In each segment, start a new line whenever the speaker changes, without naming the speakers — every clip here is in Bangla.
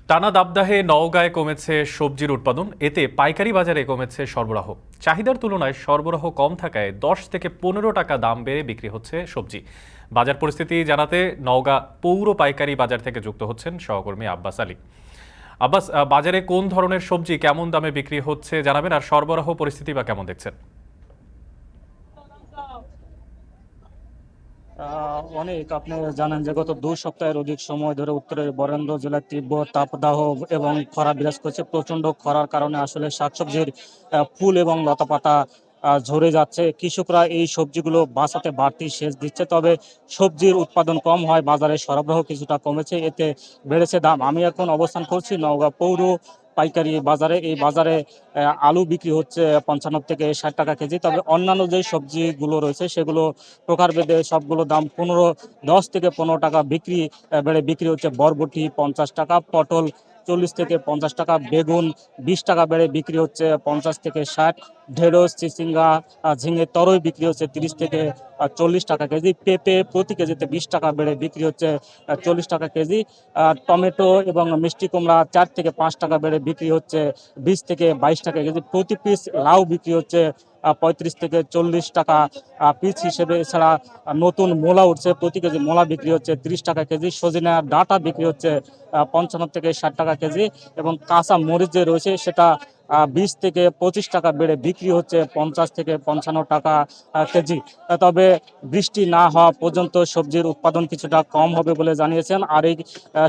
টানা দাবদাহে নওগাঁয় কমেছে সবজির উৎপাদন, এতে পাইকারি বাজারে কমেছে সরবরাহ। চাহিদার তুলনায় সরবরাহ কম থাকায় 10 থেকে 15 টাকা দাম বেড়ে বিক্রি হচ্ছে সবজি। বাজার পরিস্থিতি জানাতে নওগাঁ পৌর পাইকারি বাজার থেকে যুক্ত হচ্ছেন সহকর্মী আব্বাস আলী। আব্বাস, বাজারে কোন ধরনের সবজি কেমন দামে বিক্রি হচ্ছে জানাবেন, আর সরবরাহ পরিস্থিতি বা কেমন দেখছেন?
অনেক আপনি জানেন যে গত 2 সপ্তাহের অধিক সময় ধরে উত্তরের বরেন্দ্র জেলায় তীব্র তাপদাহ এবং খরা বিরাজ করছে। প্রচন্ড খরার কারণে আসলে শাকসবজির ফুল এবং লতাপাতা ঝরে যাচ্ছে। কৃষকরা এই সবজিগুলো বাঁচাতে বাড়তি সেচ দিচ্ছে, তবে সবজির উৎপাদন কম হয়, বাজারে সরবরাহ কিছুটা কমেছে, এতে বেড়েছে দাম। আমি এখন অবস্থান করছি নওগাঁ পৌর পাইকারি বাজারে। এই বাজারে আলু বিক্রি হচ্ছে 55 থেকে 60 টাকা কেজি, তবে অন্যান্য যে সবজিগুলো রয়েছে সেগুলো প্রকারভেদে সবগুলো দাম 10 থেকে 15 টাকা বেড়ে বিক্রি হচ্ছে। বরবটি 50 টাকা, পটল 40 থেকে 50 টাকা, বেগুন 20 টাকা বেড়ে বিক্রি হচ্ছে 50 থেকে 60। ঢেঁড়স, চিচিঙ্গা, ঝিঙে, তরই বিক্রি হচ্ছে 30 থেকে 40 টাকা কেজি। পেঁপে প্রতি কেজিতে 20 টাকা বেড়ে বিক্রি হচ্ছে 40 টাকা কেজি। টমেটো এবং মিষ্টি কুমড়া 4 থেকে 5 টাকা বেড়ে বিক্রি হচ্ছে 20 থেকে 22 টাকা কেজি। প্রতি পিস লাউ বিক্রি হচ্ছে 35 থেকে 40 টাকা পিস হিসেবে। এছাড়া নতুন মূলা উঠছে, প্রতি কেজি মূলা বিক্রি হচ্ছে 30 টাকা কেজি। সজনে ডাঁটা বিক্রি হচ্ছে 55 থেকে 60 টাকা কেজি, এবং কাঁচা মরিচ যে রয়েছে সেটা 20 থেকে 25 টাকা বেড়ে বিক্রি হচ্ছে 50 থেকে 55 টাকা কেজি। তবে বৃষ্টি না হওয়া পর্যন্ত সবজির উৎপাদন কিছুটা কম হবে বলে জানিয়েছেন। আর এই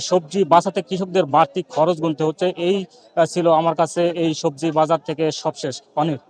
সবজি বাঁচাতে কৃষকদের বাড়তি খরচ গুনতে হচ্ছে। এই ছিল আমার কাছে এই সবজি বাজার থেকে সবশেষ অনেক।